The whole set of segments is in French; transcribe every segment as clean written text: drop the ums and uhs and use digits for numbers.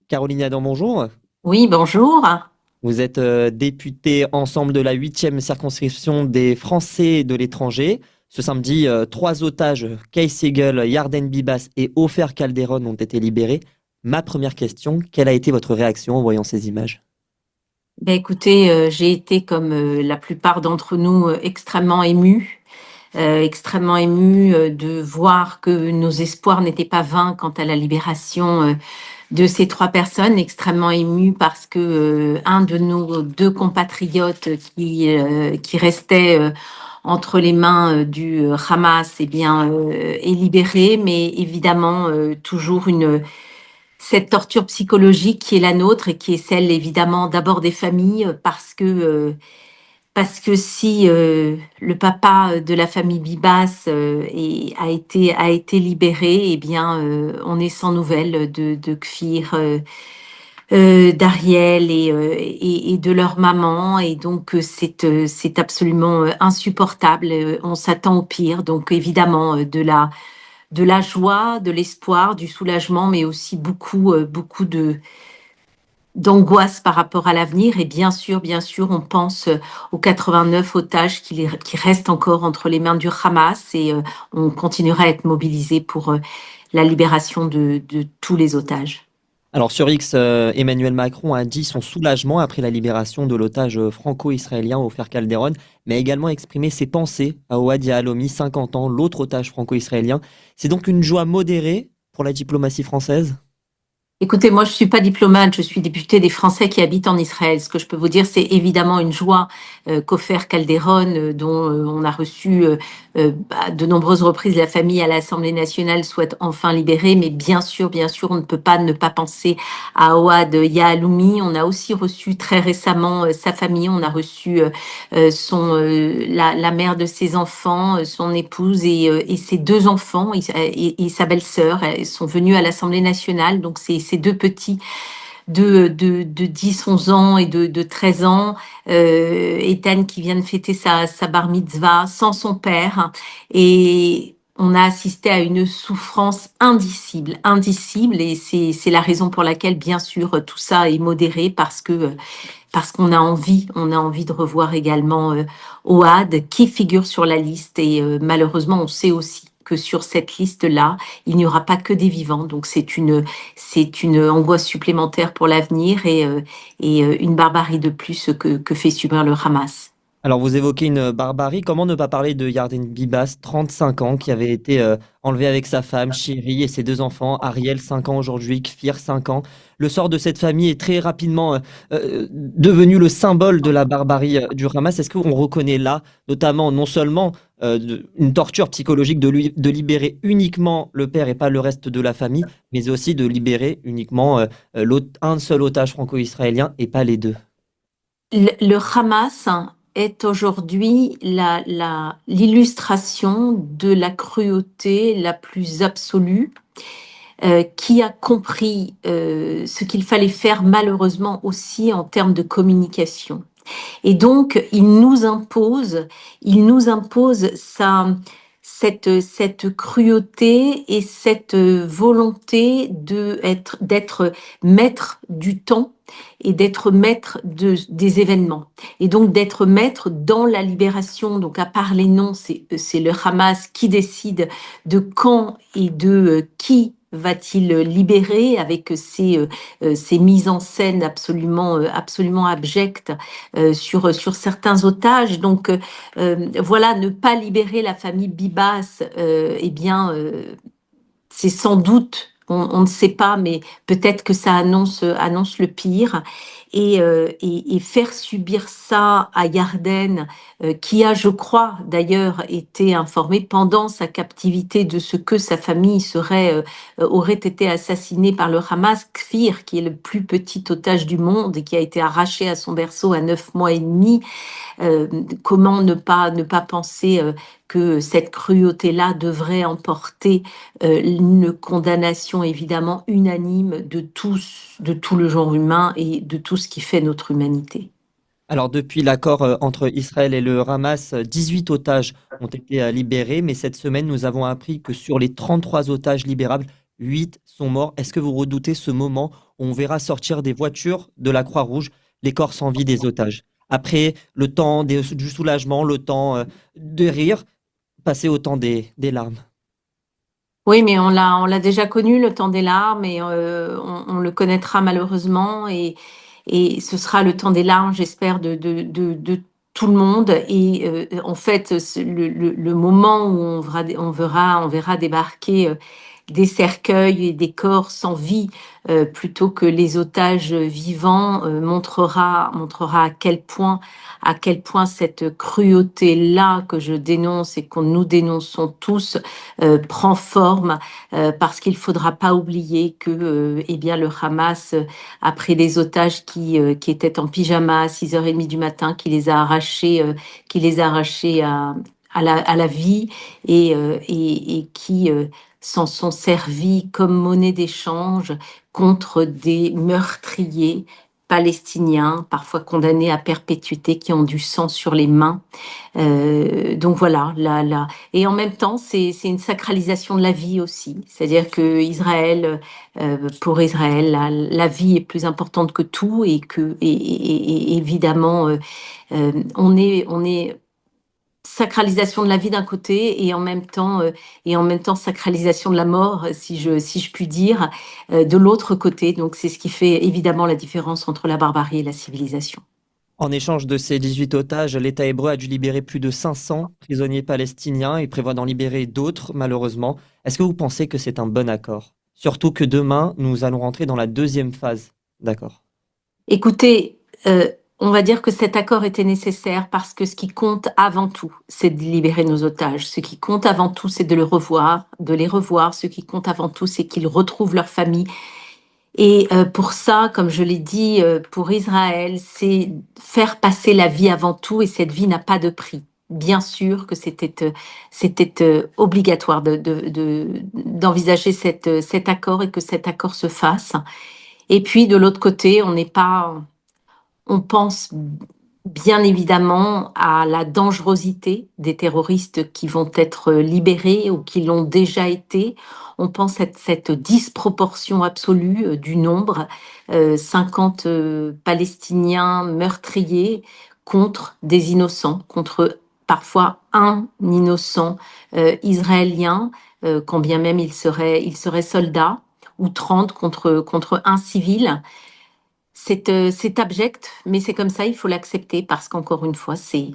Caroline Adam, bonjour. Oui, bonjour. Vous êtes députée ensemble de la huitième circonscription des Français de l'étranger. Ce samedi, trois otages, Kay Siegel, Yarden Bibas et Ofer Calderon, ont été libérés. Ma première question, quelle a été votre réaction en voyant ces images? Écoutez, j'ai été comme la plupart d'entre nous extrêmement émue de voir que nos espoirs n'étaient pas vains quant à la libération de ces trois personnes, extrêmement émue parce que un de nos deux compatriotes qui restait entre les mains du Hamas, eh bien, est libéré, mais évidemment toujours cette torture psychologique qui est la nôtre et qui est celle évidemment d'abord des familles parce que si le papa de la famille Bibas a été libéré, eh bien on est sans nouvelles de Kfir, d'Ariel et de leur maman, et donc c'est absolument insupportable. On s'attend au pire, donc évidemment de la joie, de l'espoir, du soulagement, mais aussi beaucoup d'angoisse par rapport à l'avenir. Et bien sûr, on pense aux 89 otages qui restent encore entre les mains du Hamas, et on continuera à être mobilisé pour la libération de tous les otages. Alors sur X, Emmanuel Macron a dit son soulagement après la libération de l'otage franco-israélien Ofer Calderon, mais a également exprimé ses pensées à Ouad Yahalomi, 50 ans, l'autre otage franco-israélien. C'est donc une joie modérée pour la diplomatie française? Écoutez, moi, je suis pas diplomate, je suis députée des Français qui habitent en Israël. Ce que je peux vous dire, c'est évidemment une joie qu'Ofer Calderon, dont on a reçu de nombreuses reprises la famille à l'Assemblée nationale, soit enfin libérée. Mais bien sûr, on ne peut pas ne pas penser à Ouad Yahaloumi. On a aussi reçu très récemment sa famille. On a reçu la mère de ses enfants, son épouse et ses deux enfants et sa belle-sœur. Elles sont venues à l'Assemblée nationale. Donc, ces deux petits de 10, 11 ans et de 13 ans. Ethan qui vient de fêter sa bar mitzvah sans son père. Et on a assisté à une souffrance indicible. Et c'est la raison pour laquelle, bien sûr, tout ça est modéré parce qu'on a envie de revoir également Ohad qui figure sur la liste. Et malheureusement, on sait aussi que sur cette liste-là, il n'y aura pas que des vivants. Donc c'est une angoisse supplémentaire pour l'avenir et une barbarie de plus que fait subir le Hamas. Alors, vous évoquez une barbarie. Comment ne pas parler de Yarden Bibas, 35 ans, qui avait été enlevé avec sa femme, Chérie, et ses deux enfants, Ariel, 5 ans aujourd'hui, Kfir, 5 ans. Le sort de cette famille est très rapidement devenu le symbole de la barbarie du Hamas. Est-ce qu'on reconnaît là, notamment, non seulement une torture psychologique de libérer uniquement le père et pas le reste de la famille, mais aussi de libérer uniquement un seul otage franco-israélien et pas les deux? Le Hamas est aujourd'hui l'illustration de la cruauté la plus absolue, qui a compris ce qu'il fallait faire malheureusement aussi en termes de communication. Et donc, il nous impose cette cruauté et cette volonté d'être maître du temps et d'être maître des événements. Et donc d'être maître dans la libération. Donc à part les noms, c'est le Hamas qui décide de quand et de qui va-t-il libérer avec ces mises en scène absolument abjectes sur certains otages. Donc voilà, ne pas libérer la famille Bibas, eh bien, c'est sans doute, on ne sait pas, mais peut-être que ça annonce le pire. Et faire subir ça à Yarden, qui a, je crois, d'ailleurs, été informé pendant sa captivité de ce que sa famille aurait été assassinée par le Hamas, Kfir, qui est le plus petit otage du monde et qui a été arraché à son berceau à 9 mois et demi. Euh, Comment ne pas penser que cette cruauté-là devrait emporter une condamnation évidemment unanime de tout le genre humain et de tout ce qui fait notre humanité. Alors, depuis l'accord entre Israël et le Hamas, 18 otages ont été libérés, mais cette semaine, nous avons appris que sur les 33 otages libérables, 8 sont morts. Est-ce que vous redoutez ce moment où on verra sortir des voitures de la Croix-Rouge les corps sans vie des otages? Après, le temps du soulagement, le temps de rire, passer au temps des larmes. Oui, mais on l'a déjà connu, le temps des larmes, et on le connaîtra malheureusement, et ce sera le temps des larmes, j'espère, de tout le monde. Et en fait, le moment où on verra débarquer des cercueils et des corps sans vie, plutôt que les otages vivants, montrera à quel point cette cruauté-là que je dénonce et que nous dénonçons tous prend forme, parce qu'il faudra pas oublier que eh bien le Hamas a pris des otages qui étaient en pyjama à 6h30 du matin, qui les a arrachés à la vie, et qui s'en sont servis comme monnaie d'échange contre des meurtriers palestiniens, parfois condamnés à perpétuité, qui ont du sang sur les mains. Donc voilà, et en même temps, c'est une sacralisation de la vie aussi. C'est-à-dire que pour Israël, la vie est plus importante que tout, et évidemment, on est sacralisation de la vie d'un côté, et en même temps sacralisation de la mort, si je puis dire, de l'autre côté. Donc c'est ce qui fait évidemment la différence entre la barbarie et la civilisation. En échange de ces 18 otages, l'État hébreu a dû libérer plus de 500 prisonniers palestiniens et prévoit d'en libérer d'autres, malheureusement. Est-ce que vous pensez que c'est un bon accord? Surtout que demain, nous allons rentrer dans la deuxième phase. D'accord. Écoutez, on va dire que cet accord était nécessaire parce que ce qui compte avant tout, c'est de libérer nos otages. Ce qui compte avant tout, c'est de les revoir. Ce qui compte avant tout, c'est qu'ils retrouvent leur famille. Et pour ça, comme je l'ai dit, pour Israël, c'est faire passer la vie avant tout, et cette vie n'a pas de prix. Bien sûr que c'était obligatoire d'envisager cet accord, et que cet accord se fasse. Et puis de l'autre côté, on pense bien évidemment à la dangerosité des terroristes qui vont être libérés ou qui l'ont déjà été. On pense à cette disproportion absolue du nombre, 50 Palestiniens meurtriers contre des innocents, contre parfois un innocent israélien, quand bien même il serait soldat, ou 30 contre un civil. C'est abject, mais c'est comme ça, il faut l'accepter, parce qu'encore une fois, c'est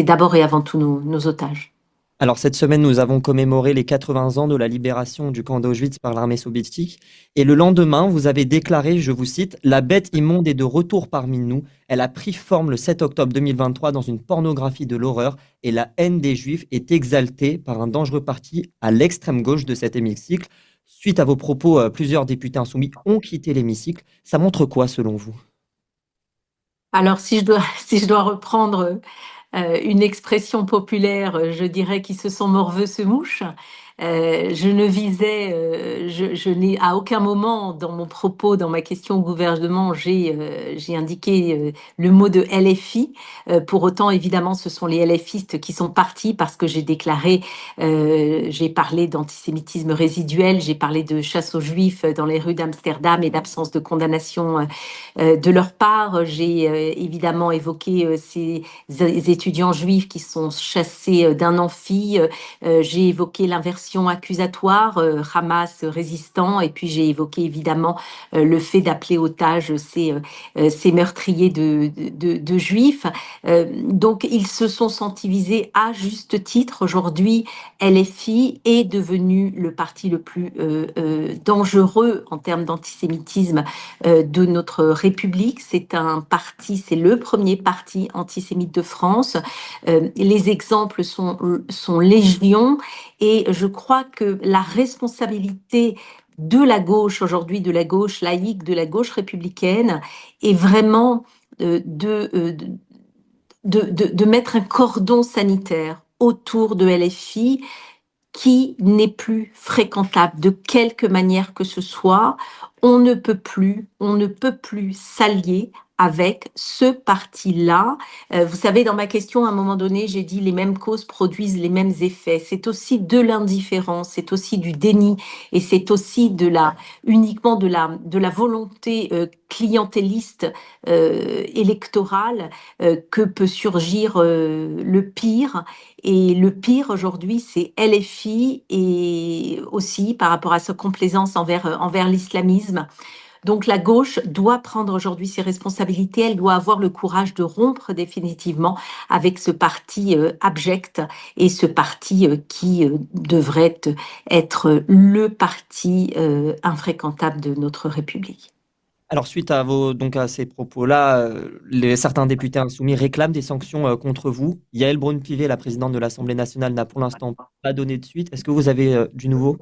d'abord et avant tout nos otages. Alors cette semaine, nous avons commémoré les 80 ans de la libération du camp d'Auschwitz par l'armée soviétique. Et le lendemain, vous avez déclaré, je vous cite, «La bête immonde est de retour parmi nous. Elle a pris forme le 7 octobre 2023 dans une pornographie de l'horreur et la haine des Juifs est exaltée par un dangereux parti à l'extrême gauche de cet hémicycle.» Suite à vos propos, plusieurs députés insoumis ont quitté l'hémicycle. Ça montre quoi selon vous? Alors, si je dois reprendre une expression populaire, je dirais qu'ils se sont morveux se mouche. Je n'ai à aucun moment dans mon propos, dans ma question au gouvernement, j'ai indiqué le mot de LFI. Pour autant, évidemment, ce sont les LFistes qui sont partis, parce que j'ai parlé d'antisémitisme résiduel, j'ai parlé de chasse aux juifs dans les rues d'Amsterdam et d'absence de condamnation de leur part. J'ai évidemment évoqué ces étudiants juifs qui sont chassés d'un amphi. J'ai évoqué l'inversion accusatoire, Hamas résistant, et puis j'ai évoqué évidemment le fait d'appeler otages ces meurtriers de juifs. Donc ils se sont sentis visés à juste titre. Aujourd'hui, LFI est devenu le parti le plus dangereux en termes d'antisémitisme de notre République. C'est le premier parti antisémite de France. Les exemples sont légion, et je crois que la responsabilité de la gauche aujourd'hui, de la gauche laïque, de la gauche républicaine, est vraiment de mettre un cordon sanitaire autour de LFI, qui n'est plus fréquentable de quelque manière que ce soit. On ne peut plus s'allier avec ce parti-là. Vous savez, dans ma question, à un moment donné, j'ai dit les mêmes causes produisent les mêmes effets. C'est aussi de l'indifférence, c'est aussi du déni et c'est aussi uniquement de la volonté clientéliste électorale que peut surgir le pire. Et le pire aujourd'hui, c'est LFI et aussi par rapport à sa complaisance envers l'islamisme. Donc la gauche doit prendre aujourd'hui ses responsabilités, elle doit avoir le courage de rompre définitivement avec ce parti abject et ce parti qui devrait être le parti infréquentable de notre République. Alors, suite à donc à ces propos-là, certains députés insoumis réclament des sanctions contre vous. Yaël Braun-Pivet, la présidente de l'Assemblée nationale, n'a pour l'instant pas donné de suite. Est-ce que vous avez du nouveau?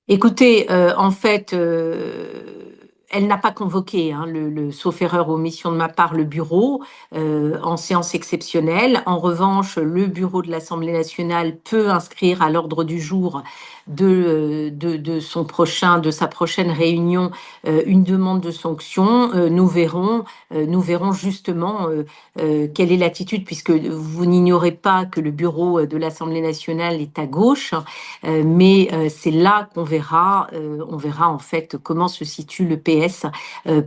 Écoutez, en fait, elle n'a pas convoqué, hein, sauf erreur ou omission de ma part, le bureau en séance exceptionnelle. En revanche, le bureau de l'Assemblée nationale peut inscrire à l'ordre du jour de sa prochaine réunion une demande de sanction. Nous verrons justement quelle est l'attitude, puisque vous n'ignorez pas que le bureau de l'Assemblée nationale est à gauche. Mais c'est là on verra en fait comment se situe le PS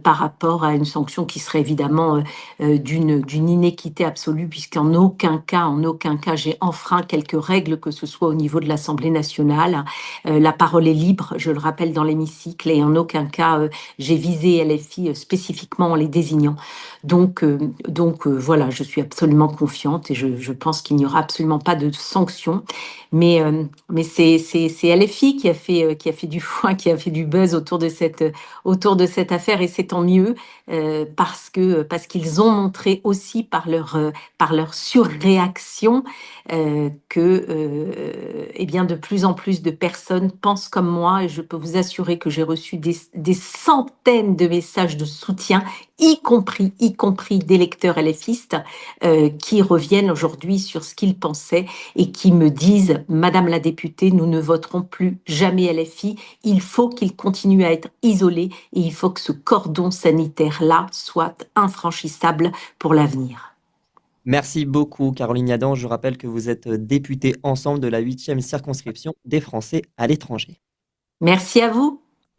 par rapport à une sanction qui serait évidemment d'une inéquité absolue, puisqu'en en aucun cas, j'ai enfreint quelques règles que ce soit au niveau de l'Assemblée nationale. La parole est libre, je le rappelle dans l'hémicycle, et en aucun cas j'ai visé LFI spécifiquement en les désignant. Voilà, je suis absolument confiante et je pense qu'il n'y aura absolument pas de sanctions. Mais c'est LFI qui a fait du foin, qui a fait du buzz autour de cette affaire, et c'est tant mieux parce qu'ils ont montré aussi par leur surréaction eh bien, de plus en plus de personnes pensent comme moi, et je peux vous assurer que j'ai reçu des centaines de messages de soutien, y compris d'électeurs LFistes qui reviennent aujourd'hui sur ce qu'ils pensaient et qui me disent: Madame la députée, nous ne voterons plus jamais LFI, il faut qu'il continue à être isolé et il faut que ce cordon sanitaire-là soit infranchissable pour l'avenir. Merci beaucoup, Caroline Yadan. Je rappelle que vous êtes députée ensemble de la 8e circonscription des Français à l'étranger. Merci à vous.